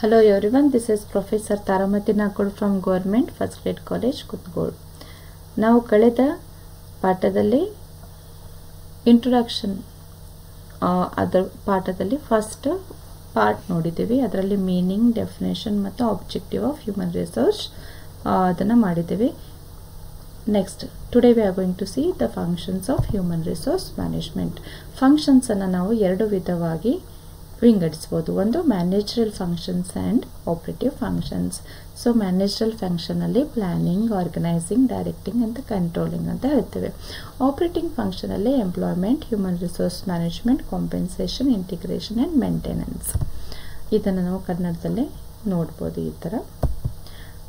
Hello everyone, this is Professor Taramati Nakul from Government First Grade College, Kutgod. ನಾವು ಕಳೆದ ಪಾಠದಲ್ಲಿ introduction ಅದರ ಪಾಠದಲ್ಲಿ ಫಸ್ಟ್ ಪಾರ್ಟ್ ನೋಡಿದ್ದೀವಿ. ಅದರಲ್ಲಿ ಮೀನಿಂಗ್, ಡೆಫಿನೇಷನ್ ಮತ್ತು ಆಬ್ಜೆಕ್ಟಿವ್ ಆಫ್ ಹ್ಯೂಮನ್ ರಿಸೋರ್ಸ್ ಅದನ್ನು ಮಾಡಿದ್ದೀವಿ. Next today we are going to see the functions of human resource management. ಫಂಕ್ಷನ್ಸನ್ನು ನಾವು ಎರಡು ವಿಧವಾಗಿ ವಿಂಗಡಿಸಬಹುದು. ಒಂದು managerial functions and operative functions. So managerial ಫಂಕ್ಷನಲ್ಲಿ ಪ್ಲಾನಿಂಗ್, ಆರ್ಗನೈಸಿಂಗ್, ಡೈರೆಕ್ಟಿಂಗ್ ಅಂತ ಕಂಟ್ರೋಲಿಂಗ್ ಅಂತ ಹೇಳ್ತೇವೆ. ಆಪರೇಟಿಂಗ್ ಫಂಕ್ಷನಲ್ಲಿ employment, human resource management, compensation, integration and maintenance. ಇದನ್ನು ನಾವು ಕನ್ನಡದಲ್ಲೇ ನೋಡ್ಬೋದು. ಈ ಥರ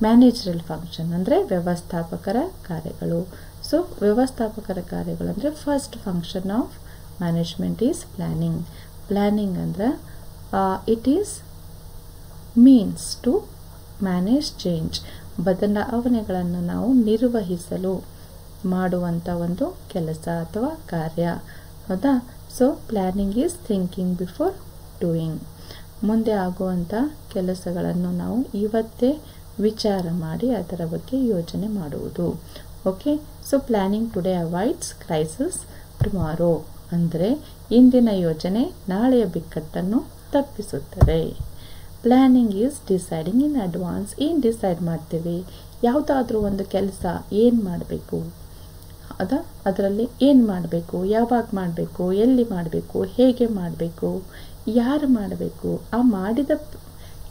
ಮ್ಯಾನೇಜರಲ್ ಫಂಕ್ಷನ್ ಅಂದರೆ ವ್ಯವಸ್ಥಾಪಕರ ಕಾರ್ಯಗಳು. ಸೊ ವ್ಯವಸ್ಥಾಪಕರ ಕಾರ್ಯಗಳು ಅಂದರೆ first function of management is planning. Planning ಅಂದರೆ it is means to manage change. ಬದಲಾವಣೆಗಳನ್ನು ನಾವು ನಿರ್ವಹಿಸಲು ಮಾಡುವಂಥ ಒಂದು ಕೆಲಸ ಅಥವಾ ಕಾರ್ಯ, ಹೌದಾ? So planning is thinking before doing. ಮುಂದೆ ಆಗುವಂಥ ಕೆಲಸಗಳನ್ನು ನಾವು ಇವತ್ತೇ ವಿಚಾರ ಮಾಡಿ ಅದರ ಬಗ್ಗೆ ಯೋಜನೆ ಮಾಡುವುದು. Okay, so planning today avoids crisis tomorrow. ಅಂದರೆ ಇಂದಿನ ಯೋಜನೆ ನಾಳೆಯ ಬಿಕ್ಕಟ್ಟನ್ನು ತಪ್ಪಿಸುತ್ತದೆ. Planning is deciding in advance. ಏನು ಡಿಸೈಡ್ ಮಾಡ್ತೀವಿ? ಯಾವುದಾದ್ರೂ ಒಂದು ಕೆಲಸ ಏನು ಮಾಡಬೇಕು, ಅದರಲ್ಲಿ ಏನು ಮಾಡಬೇಕು, ಯಾವಾಗ ಮಾಡಬೇಕು, ಎಲ್ಲಿ ಮಾಡಬೇಕು, ಹೇಗೆ ಮಾಡಬೇಕು, ಯಾರು ಮಾಡಬೇಕು, ಆ ಮಾಡಿದ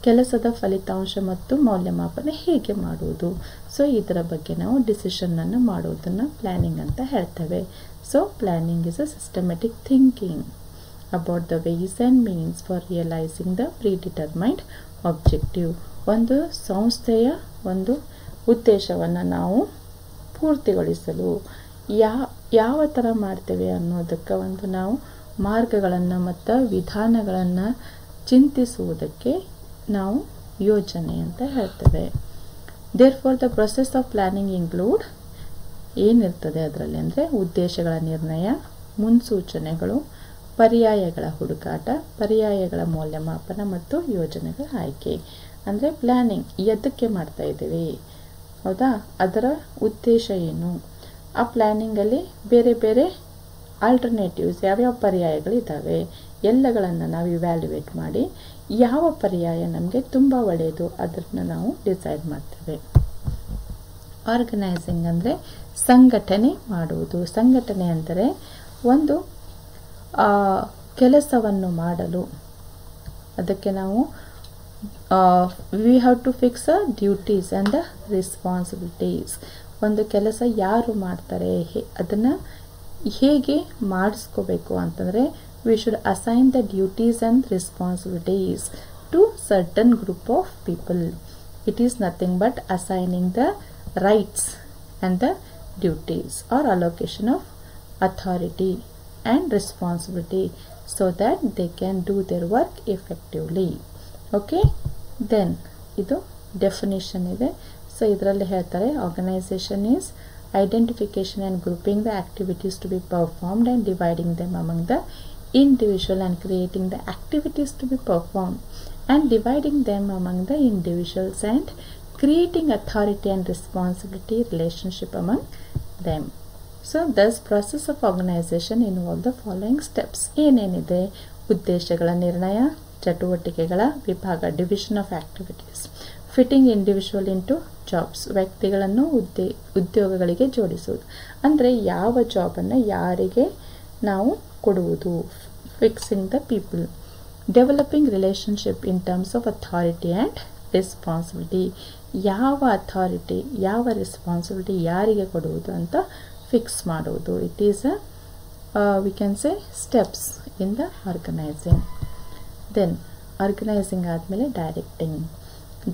ಕೆಲಸದ ಫಲಿತಾಂಶ ಮತ್ತು ಮೌಲ್ಯಮಾಪನ ಹೇಗೆ ಮಾಡುವುದು. ಸೊ ಇದರ ಬಗ್ಗೆ ನಾವು ಡಿಸಿಷನ್ನನ್ನು ಮಾಡುವುದನ್ನು ಪ್ಲಾನಿಂಗ್ ಅಂತ ಹೇಳ್ತೇವೆ. So planning is a systematic thinking about the ways and means for realising the predetermined objective. ಒಂದು ಸಂಸ್ಥೆಯ ಒಂದು ಉದ್ದೇಶವನ್ನು ನಾವು ಪೂರ್ತಿಗೊಳಿಸಲು ಯಾವ ಥರ ಮಾಡ್ತೇವೆ ಅನ್ನೋದಕ್ಕೆ ಒಂದು ನಾವು ಮಾರ್ಗಗಳನ್ನು ಮತ್ತು ವಿಧಾನಗಳನ್ನು ಚಿಂತಿಸುವುದಕ್ಕೆ ನಾವು ಯೋಜನೆ ಅಂತ ಹೇಳ್ತೇವೆ. Therefore the process of planning include ಏನಿರ್ತದೆ ಅದರಲ್ಲಿ ಅಂದರೆ ಉದ್ದೇಶಗಳ ನಿರ್ಣಯ, ಮುನ್ಸೂಚನೆಗಳು, ಪರ್ಯಾಯಗಳ ಹುಡುಕಾಟ, ಪರ್ಯಾಯಗಳ ಮೌಲ್ಯಮಾಪನ ಮತ್ತು ಯೋಜನೆಗಳ ಆಯ್ಕೆ. ಅಂದರೆ ಪ್ಲಾನಿಂಗ್ ಎದಕ್ಕೆ ಮಾಡ್ತಾ ಇದ್ದೀವಿ, ಹೌದಾ? ಅದರ ಉದ್ದೇಶ ಏನು? ಆ ಪ್ಲ್ಯಾನಿಂಗಲ್ಲಿ ಬೇರೆ ಬೇರೆ ಆಲ್ಟರ್ನೇಟಿವ್ಸ್ ಯಾವ್ಯಾವ ಪರ್ಯಾಯಗಳಿದ್ದಾವೆ ಎಲ್ಲಗಳನ್ನು ನಾವು ಇವ್ಯಾಲ್ಯುವೇಟ್ ಮಾಡಿ ಯಾವ ಪರ್ಯಾಯ ನಮಗೆ ತುಂಬ ಒಳ್ಳೆಯದು ಅದನ್ನು ನಾವು ಡಿಸೈಡ್ ಮಾಡ್ತೇವೆ. ಆರ್ಗನೈಸಿಂಗ್ ಅಂದರೆ ಸಂಘಟನೆ ಮಾಡುವುದು. ಸಂಘಟನೆ ಅಂದರೆ ಒಂದು ಕೆಲಸವನ್ನು ಮಾಡಲು ಅದಕ್ಕೆ ನಾವು we have to fix a duties and the responsibilities. ಒಂದು ಕೆಲಸ ಯಾರು ಮಾಡ್ತಾರೆ ಅದನ್ನು ಹೇಗೆ ಮಾಡಿಸ್ಕೋಬೇಕು ಅಂತಂದರೆ we should assign the duties and responsibilities to certain group of people. It is nothing but assigning the rights and the duties or allocation of authority and responsibility so that they can do their work effectively. Okay, then idu definition ide. So idralli ಹೇಳ್ತಾರೆ organization is identification and grouping the activities to be performed and dividing them among the individual and creating the activities to be performed and dividing them among the individuals and creating authority and responsibility relationship among them. So this process of organization involve the following steps. ಏನೇನಿದೆ? ಉದ್ದೇಶಗಳ ನಿರ್ಣಯ, ಚಟುವಟಿಕೆಗಳ ವಿಭಾಗ, division of activities, fitting individual into jobs, ವ್ಯಕ್ತಿಗಳನ್ನು ಉದ್ಯೋಗಗಳಿಗೆ ಜೋಡಿಸುವುದು. ಅಂದರೆ ಯಾವ ಜಾಬನ್ನು ಯಾರಿಗೆ ನಾವು ಕೊಡುವುದು, fixing the people, developing relationship in terms of authority and responsibility, ಯಾವ ಅಥಾರಿಟಿ ಯಾವ ರೆಸ್ಪಾನ್ಸಿಬಿಲಿಟಿ ಯಾರಿಗೆ ಕೊಡುವುದು ಅಂತ ಫಿಕ್ಸ್ ಮಾಡುವುದು. It is we can say steps in the organising. Then organising ಆದಮೇಲೆ ಡೈರೆಕ್ಟಿಂಗ್.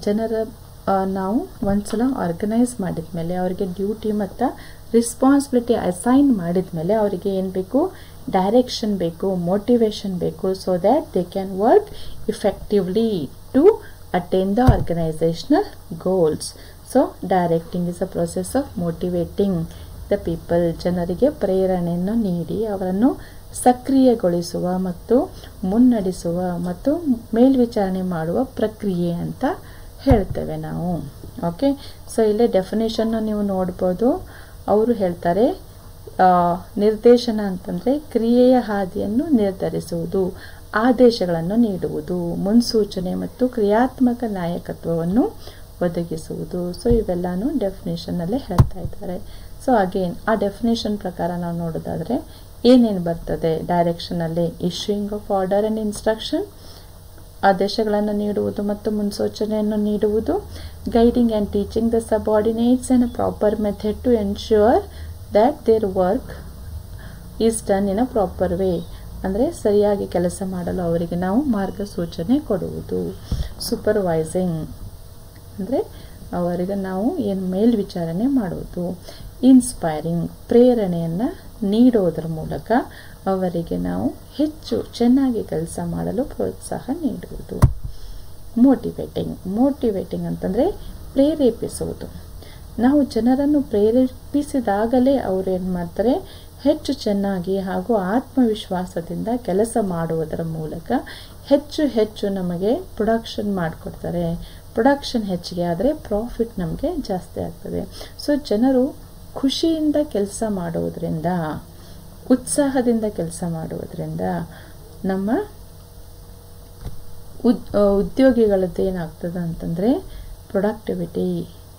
ಜನರ ನಾವು ಒಂದ್ಸಲ ಆರ್ಗನೈಸ್ ಮಾಡಿದ ಮೇಲೆ ಅವರಿಗೆ ಡ್ಯೂಟಿ ಮತ್ತು ರೆಸ್ಪಾನ್ಸಿಬಿಲಿಟಿ ಅಸೈನ್ ಮಾಡಿದ ಮೇಲೆ ಅವರಿಗೆ ಏನು ಬೇಕು? ಡೈರೆಕ್ಷನ್ ಬೇಕು, ಮೋಟಿವೇಶನ್ ಬೇಕು, so that they can work effectively to attain the organisational goals. So directing is a process of motivating the people. ಜನರಿಗೆ ಪ್ರೇರಣೆಯನ್ನು ನೀಡಿ ಅವರನ್ನು ಸಕ್ರಿಯಗೊಳಿಸುವ ಮತ್ತು ಮುನ್ನಡೆಸುವ ಮತ್ತು ಮೇಲ್ವಿಚಾರಣೆ ಮಾಡುವ ಪ್ರಕ್ರಿಯೆ ಅಂತ ಹೇಳ್ತೇವೆ ನಾವು. ಓಕೆ, ಸೊ ಇಲ್ಲೇ ಡೆಫಿನೇಷನ್ ನೀವು ನೋಡ್ಬೋದು. ಅವರು ಹೇಳ್ತಾರೆ ನಿರ್ದೇಶನ ಅಂತಂದರೆ ಕ್ರಿಯೆಯ ಹಾದಿಯನ್ನು ನಿರ್ಧರಿಸುವುದು, ಆದೇಶಗಳನ್ನು ನೀಡುವುದು, ಮುನ್ಸೂಚನೆ ಮತ್ತು ಕ್ರಿಯಾತ್ಮಕ ನಾಯಕತ್ವವನ್ನು ಒದಗಿಸುವುದು. ಸೊ ಇವೆಲ್ಲಾನು ಡೆಫಿನೇಷನ್ನಲ್ಲೇ ಹೇಳ್ತಾ ಇದ್ದಾರೆ. ಸೊ ಅಗೇನ್ ಆ ಡೆಫಿನೇಷನ್ ಪ್ರಕಾರ ನಾವು ನೋಡೋದಾದರೆ ಏನೇನು ಬರ್ತದೆ ಡೈರೆಕ್ಷನಲ್ಲಿ, issuing of order and instruction, ಆದೇಶಗಳನ್ನು ನೀಡುವುದು ಮತ್ತು ಮುನ್ಸೂಚನೆಯನ್ನು ನೀಡುವುದು, guiding and teaching the subordinates and proper method to ensure that their work is done in a proper way, ಅಂದರೆ ಸರಿಯಾಗಿ ಕೆಲಸ ಮಾಡಲು ಅವರಿಗೆ ನಾವು ಮಾರ್ಗಸೂಚನೆ ಕೊಡುವುದು. ಸೂಪರ್ವೈಸಿಂಗ್ ಅಂದರೆ ಅವರಿಗೆ ನಾವು ಏನು ಮೇಲ್ವಿಚಾರಣೆ ಮಾಡುವುದು. ಇನ್ಸ್ಪೈರಿಂಗ್ ಪ್ರೇರಣೆಯನ್ನು ನೀಡೋದ್ರ ಮೂಲಕ ಅವರಿಗೆ ನಾವು ಹೆಚ್ಚು ಚೆನ್ನಾಗಿ ಕೆಲಸ ಮಾಡಲು ಪ್ರೋತ್ಸಾಹ ನೀಡುವುದು. ಮೋಟಿವೇಟಿಂಗ್ ಅಂತಂದರೆ ಪ್ರೇರೇಪಿಸುವುದು. ನಾವು ಜನರನ್ನು ಪ್ರೇರೇಪಿಸಿದಾಗಲೇ ಅವರು ಏನು ಮಾಡ್ತಾರೆ, ಹೆಚ್ಚು ಚೆನ್ನಾಗಿ ಹಾಗೂ ಆತ್ಮವಿಶ್ವಾಸದಿಂದ ಕೆಲಸ ಮಾಡುವುದರ ಮೂಲಕ ಹೆಚ್ಚು ನಮಗೆ ಪ್ರೊಡಕ್ಷನ್ ಮಾಡಿಕೊಡ್ತಾರೆ. ಪ್ರೊಡಕ್ಷನ್ ಹೆಚ್ಚಿಗೆ ಆದರೆ ಪ್ರಾಫಿಟ್ ನಮಗೆ ಜಾಸ್ತಿ ಆಗ್ತದೆ. ಸೊ ಜನರು ಖುಷಿಯಿಂದ ಕೆಲಸ ಮಾಡುವುದರಿಂದ, ಉತ್ಸಾಹದಿಂದ ಕೆಲಸ ಮಾಡುವುದರಿಂದ ನಮ್ಮ ಉದ್ಯೋಗಿಗಳದ್ದು ಏನಾಗ್ತದೆ ಅಂತಂದರೆ ಪ್ರೊಡಕ್ಟಿವಿಟಿ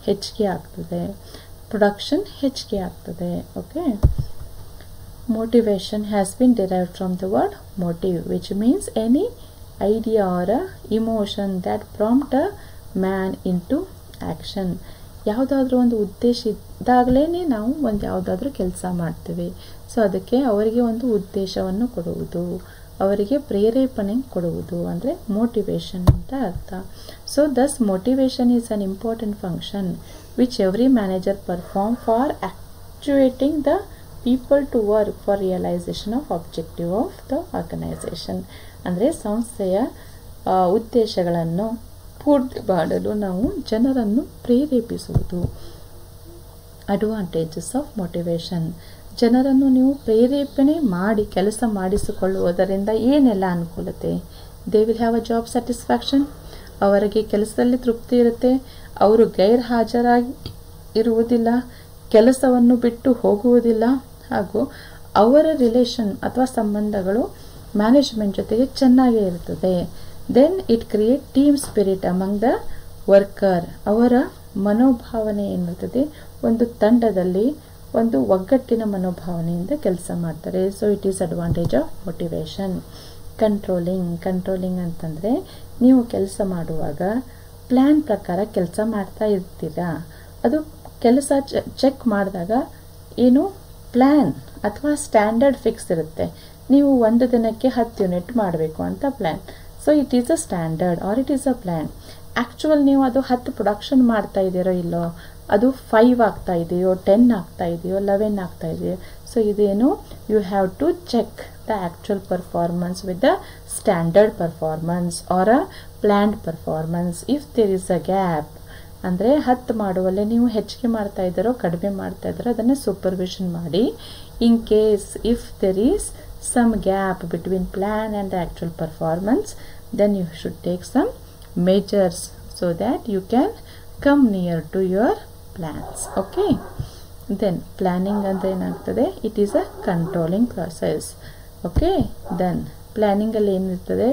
ಹೆಚ್ಚಿಗೆ ಆಗ್ತದೆ, ಪ್ರೊಡಕ್ಷನ್ ಹೆಚ್ಚಿಗೆ ಆಗ್ತದೆ. Okay, motivation has been derived from the word motive, which means any idea or a emotion that prompt a man into action. ಯಾವುದಾದ್ರೂ ಒಂದು ಉದ್ದೇಶ ಇದ್ದಾಗಲೇ ನಾವು ಒಂದು ಯಾವುದಾದ್ರೂ ಕೆಲಸ ಮಾಡ್ತೀವಿ. ಸೊ ಅದಕ್ಕೆ ಅವರಿಗೆ ಒಂದು ಉದ್ದೇಶವನ್ನು ಕೊಡುವುದು, ಅವರಿಗೆ ಪ್ರೇರೇಪಣೆ ಕೊಡುವುದು ಅಂದರೆ ಮೋಟಿವೇಶನ್ ಅಂತ ಅರ್ಥ. So thus motivation is an important function which every manager perform for actuating the people to work for realisation of objective of the organisation. ಅಂದರೆ ಸಂಸ್ಥೆಯ ಉದ್ದೇಶಗಳನ್ನು ಪೂರ್ತಿ ಮಾಡಲು ನಾವು ಜನರನ್ನು ಪ್ರೇರೇಪಿಸುವುದು. ಅಡ್ವಾಂಟೇಜಸ್ ಆಫ್ ಮೋಟಿವೇಶನ್, ಜನರನ್ನು ನೀವು ಪ್ರೇರೇಪಣೆ ಮಾಡಿ ಕೆಲಸ ಮಾಡಿಸಿಕೊಳ್ಳುವುದರಿಂದ ಏನೆಲ್ಲ ಅನುಕೂಲತೆ? They will have a job satisfaction, ಅವರಿಗೆ ಕೆಲಸದಲ್ಲಿ ತೃಪ್ತಿ ಇರುತ್ತೆ, ಅವರು ಗೈರ್ಹಾಜರಾಗಿ ಇರುವುದಿಲ್ಲ, ಕೆಲಸವನ್ನು ಬಿಟ್ಟು ಹೋಗುವುದಿಲ್ಲ, ಹಾಗೂ ಅವರ ರಿಲೇಷನ್ ಅಥವಾ ಸಂಬಂಧಗಳು ಮ್ಯಾನೇಜ್ಮೆಂಟ್ ಜೊತೆಗೆ ಚೆನ್ನಾಗೇ ಇರ್ತದೆ. Then it create team spirit among the worker, ಅವರ ಮನೋಭಾವನೆ ಏನಿರ್ತದೆ ಒಂದು ತಂಡದಲ್ಲಿ ಒಂದು ಒಗ್ಗಟ್ಟಿನ ಮನೋಭಾವನೆಯಿಂದ ಕೆಲಸ ಮಾಡ್ತಾರೆ. So it is advantage of motivation. Controlling ಅಂತಂದರೆ ನೀವು ಕೆಲಸ ಮಾಡುವಾಗ ಪ್ಲ್ಯಾನ್ ಪ್ರಕಾರ ಕೆಲಸ ಮಾಡ್ತಾ ಇರ್ತೀರಾ, ಅದು ಕೆಲಸ ಚೆಕ್ ಮಾಡಿದಾಗ ಏನು ಪ್ಲ್ಯಾನ್ ಅಥವಾ ಸ್ಟ್ಯಾಂಡರ್ಡ್ ಫಿಕ್ಸ್ ಇರುತ್ತೆ, ನೀವು ಒಂದು ದಿನಕ್ಕೆ 10 ಯೂನಿಟ್ ಮಾಡಬೇಕು ಅಂತ plan. So it is a standard or it is a plan. Actual ನೀವು ಅದು 10 ಪ್ರೊಡಕ್ಷನ್ ಮಾಡ್ತಾ ಇದ್ದೀರೋ ಇಲ್ಲೋ, ಅದು 5 ಆಗ್ತಾ ಇದೆಯೋ, 10 ಆಗ್ತಾ ಇದೆಯೋ, 11 ಆಗ್ತಾ ಇದೆಯೋ. ಸೊ ಇದೇನು, you have to check the actual performance with the standard performance or a planned performance. If there is a gap ಅಂದರೆ 10 ಮಾಡುವಲ್ಲೇ ನೀವು ಹೆಚ್ಚಿಗೆ ಮಾಡ್ತಾ ಇದ್ದಾರೋ ಕಡಿಮೆ ಮಾಡ್ತಾ ಇದ್ದಾರೋ ಅದನ್ನು ಸೂಪರ್ವಿಷನ್ ಮಾಡಿ. In case if there is some gap between plan and the actual performance, then you should take some measures so that you can come near to your plans. Okay, then planning andre enagtade, it is a controlling process. Okay, then planning alli ಏನು ಇರ್ತದೆ,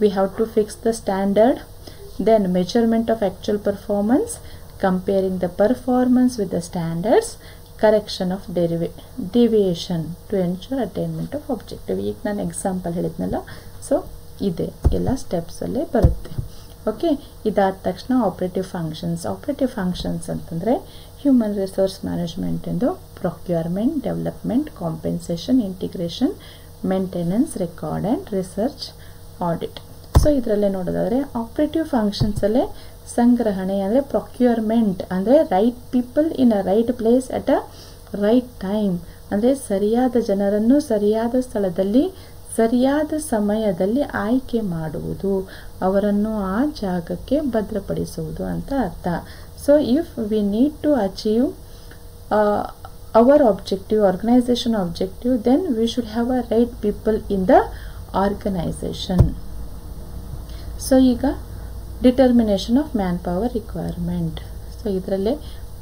we have to fix the standard, then measurement of actual performance, comparing the performance with the standards, correction of deviation to ensure attainment of objective. ಈಗ ನಾನು example ಹೇಳಿದ್ನಲ್ಲ, so ಇದೆ ಎಲ್ಲ ಸ್ಟೆಪ್ಸಲ್ಲೇ ಬರುತ್ತೆ. Okay, ಇದಾದ ತಕ್ಷಣ ಆಪ್ರೇಟಿವ್ ಫಂಕ್ಷನ್ಸ್ ಅಂತಂದರೆ ಹ್ಯೂಮನ್ ರಿಸೋರ್ಸ್ ಮ್ಯಾನೇಜ್ಮೆಂಟ್ ಎಂದು procurement, development, compensation, integration, maintenance, record and research, audit. So ಇದರಲ್ಲೇ ನೋಡೋದಾದರೆ ಆಪ್ರೇಟಿವ್ ಫಂಕ್ಷನ್ಸಲ್ಲೇ ಸಂಗ್ರಹಣೆ ಅಂದರೆ ಪ್ರೊಕ್ಯೂರ್ಮೆಂಟ್ ಅಂದರೆ right people in a right place at a right time, ಅಂದರೆ ಸರಿಯಾದ ಜನರನ್ನು ಸರಿಯಾದ ಸ್ಥಳದಲ್ಲಿ ಸರಿಯಾದ ಸಮಯದಲ್ಲಿ ಆಯ್ಕೆ ಮಾಡುವುದು, ಅವರನ್ನು ಆ ಜಾಗಕ್ಕೆ ಭದ್ರಪಡಿಸುವುದು ಅಂತ ಅರ್ಥ. So if we need to achieve our objective, organization objective, then we should have a right people in the organization. So ಈಗ determination of man power requirement. So ಇದರಲ್ಲೇ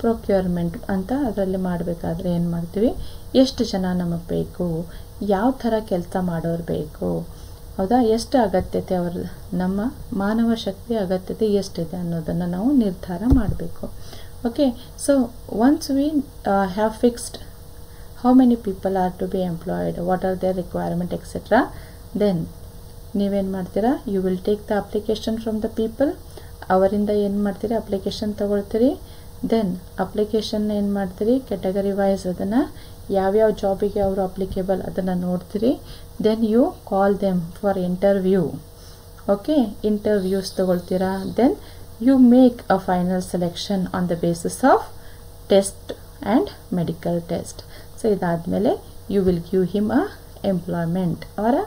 ಪ್ರೊಕ್ಯೂರ್ಮೆಂಟ್ ಅಂತ ಅದರಲ್ಲಿ ಮಾಡಬೇಕಾದ್ರೆ ಏನು ಮಾಡ್ತೀವಿ, ಎಷ್ಟು ಜನ ನಮಗೆ ಬೇಕು, ಯಾವ ಥರ ಕೆಲಸ ಮಾಡೋರು ಬೇಕು, ಹೌದಾ, ಎಷ್ಟು ಅಗತ್ಯತೆ ಅವರ ನಮ್ಮ ಮಾನವ ಶಕ್ತಿ ಅಗತ್ಯತೆ ಎಷ್ಟಿದೆ ಅನ್ನೋದನ್ನು ನಾವು ನಿರ್ಧಾರ ಮಾಡಬೇಕು. Okay, so once we have fixed how many people are to be employed, what are their requirement etcetera, then ನೀವೇನು ಮಾಡ್ತೀರಾ, you will take the application from the people. ಅವರಿಂದ ಏನು ಮಾಡ್ತೀರಿ, ಅಪ್ಲಿಕೇಶನ್ ತಗೊಳ್ತೀರಿ. ದೆನ್ ಅಪ್ಲಿಕೇಶನ್ ಏನು ಮಾಡ್ತೀರಿ, ಕೆಟಗರಿ ವೈಸ್ ಅದನ್ನು ಯಾವ್ಯಾವ ಜಾಬಿಗೆ ಅವರು ಅಪ್ಲಿಕೇಬಲ್ ಅದನ್ನು ನೋಡ್ತೀರಿ. Then you call them for interview. Okay, interviews ತಗೊಳ್ತೀರಾ. Then you make a final selection on the basis of test and medical test. So ಇದಾದಮೇಲೆ you will give him a employment or a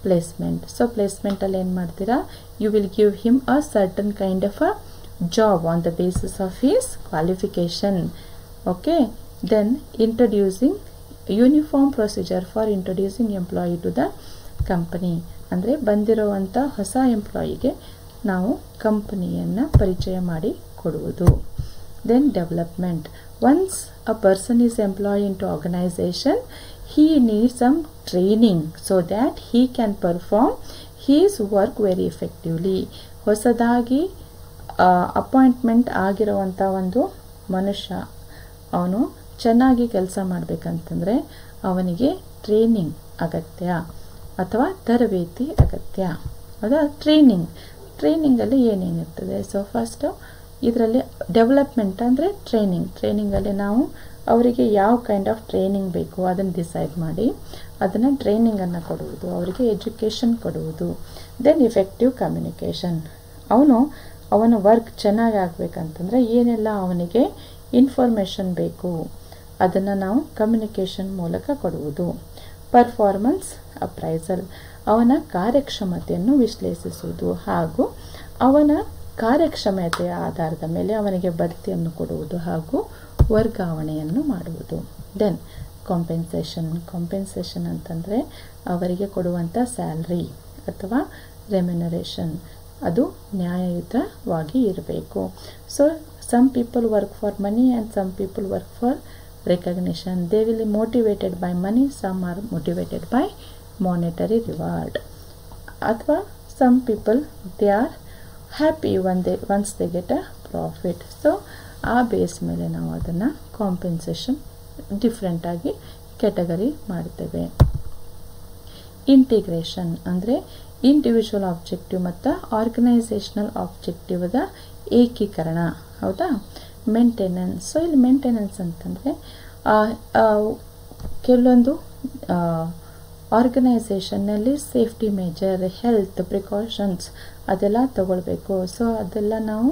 placement. So ಪ್ಲೇಸ್ಮೆಂಟಲ್ಲಿ ಏನು ಮಾಡ್ತೀರಾ, you will give him a certain kind of a job on the basis of his qualification. Okay, then introducing uniform procedure for introducing employee to the company. ಅಂದರೆ ಬಂದಿರುವಂಥ ಹೊಸ ಎಂಪ್ಲಾಯಿಗೆ ನಾವು ಕಂಪನಿಯನ್ನು ಪರಿಚಯ ಮಾಡಿ ಕೊಡುವುದು. Then development. Once a person is employed into organization, he needs some training so that he can perform his work very effectively. ಹೊಸದಾಗಿ appointment ಆಗಿರುವಂಥ ಒಂದು ಮನುಷ್ಯ ಅವನು ಚೆನ್ನಾಗಿ ಕೆಲಸ ಮಾಡಬೇಕಂತಂದರೆ ಅವನಿಗೆ ಟ್ರೈನಿಂಗ್ ಅಗತ್ಯ ಅಥವಾ ತರಬೇತಿ ಅಗತ್ಯ. ಹೌದಾ, ಟ್ರೈನಿಂಗಲ್ಲಿ ಏನೇನಿರ್ತದೆ. ಸೊ ಫಸ್ಟು ಇದರಲ್ಲಿ ಡೆವಲಪ್ಮೆಂಟ್ ಅಂದರೆ ಟ್ರೈನಿಂಗಲ್ಲಿ ನಾವು ಅವರಿಗೆ ಯಾವ ಕೈಂಡ್ ಆಫ್ ಟ್ರೈನಿಂಗ್ ಬೇಕು ಅದನ್ನು ಡಿಸೈಡ್ ಮಾಡಿ ಅದನ್ನು ಟ್ರೈನಿಂಗನ್ನು ಕೊಡುವುದು, ಅವರಿಗೆ ಎಜುಕೇಷನ್ ಕೊಡುವುದು. Then effective communication. ಅವನ ವರ್ಕ್ ಚೆನ್ನಾಗಿ ಆಗಬೇಕಂತಂದರೆ ಏನೆಲ್ಲ ಅವನಿಗೆ ಇನ್ಫಾರ್ಮೇಷನ್ ಬೇಕು ಅದನ್ನು ನಾವು ಕಮ್ಯುನಿಕೇಷನ್ ಮೂಲಕ ಕೊಡುವುದು. Performance appraisal. ಅವನ ಕಾರ್ಯಕ್ಷಮತೆಯನ್ನು ವಿಶ್ಲೇಷಿಸುವುದು ಹಾಗೂ ಅವನ ಕಾರ್ಯಕ್ಷಮತೆಯ ಆಧಾರದ ಮೇಲೆ ಅವನಿಗೆ ಬಡ್ತಿಯನ್ನು ಕೊಡುವುದು ಹಾಗೂ ವರ್ಗಾವಣೆಯನ್ನು ಮಾಡುವುದು. ದೆನ್ ಕಾಂಪೆನ್ಸೇಷನ್ ಅಂತಂದರೆ ಅವರಿಗೆ ಕೊಡುವಂಥ ಸ್ಯಾಲ್ರಿ ಅಥವಾ ರೆಮ್ಯುನರೇಷನ್ ಅದು ನ್ಯಾಯಯುತವಾಗಿ ಇರಬೇಕು. So some people work for money and some people work for recognition. They will motivated by money, some are motivated by monetary reward. ಅಥವಾ some people they are happy once they get a profit. So ಆ base ಮೇಲೆ ನಾವು ಅದನ್ನು compensation ಡಿಫ್ರೆಂಟಾಗಿ category ಮಾಡ್ತೇವೆ. Integration ಅಂದರೆ individual objective ಮತ್ತು organisational ಆಬ್ಜೆಕ್ಟಿವ್ದ ಏಕೀಕರಣ. ಹೌದಾ, ಮೇಂಟೆನೆನ್ಸ್. ಸೊ ಇಲ್ಲಿ ಮೇಂಟೆನೆನ್ಸ್ ಅಂತಂದರೆ ಕೆಲವೊಂದು ಆರ್ಗನೈಸೇಷನ್ನಲ್ಲಿ ಸೇಫ್ಟಿ ಮೇಜರ್, ಹೆಲ್ತ್ ಪ್ರಿಕಾಷನ್ಸ್ ಅದೆಲ್ಲ ತಗೊಳ್ಬೇಕು. ಸೊ ಅದೆಲ್ಲ ನಾವು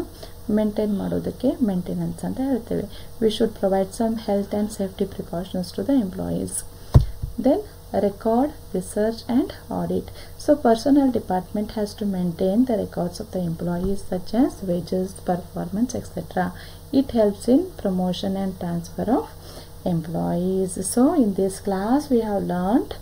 ಮೇಂಟೈನ್ ಮಾಡೋದಕ್ಕೆ ಮೇಂಟೆನೆನ್ಸ್ ಅಂತ ಹೇಳ್ತೇವೆ. We should provide some health and safety precautions to the employees. Then record, research and audit. So personnel department has to maintain the records of the employees such as wages, performance, etc. It helps in promotion and transfer of employees. So in this class we have learnt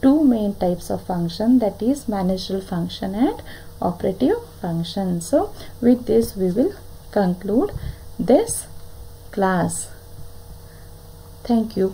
two main types of function, that is managerial function and operative function. So with this we will conclude this class. Thank you.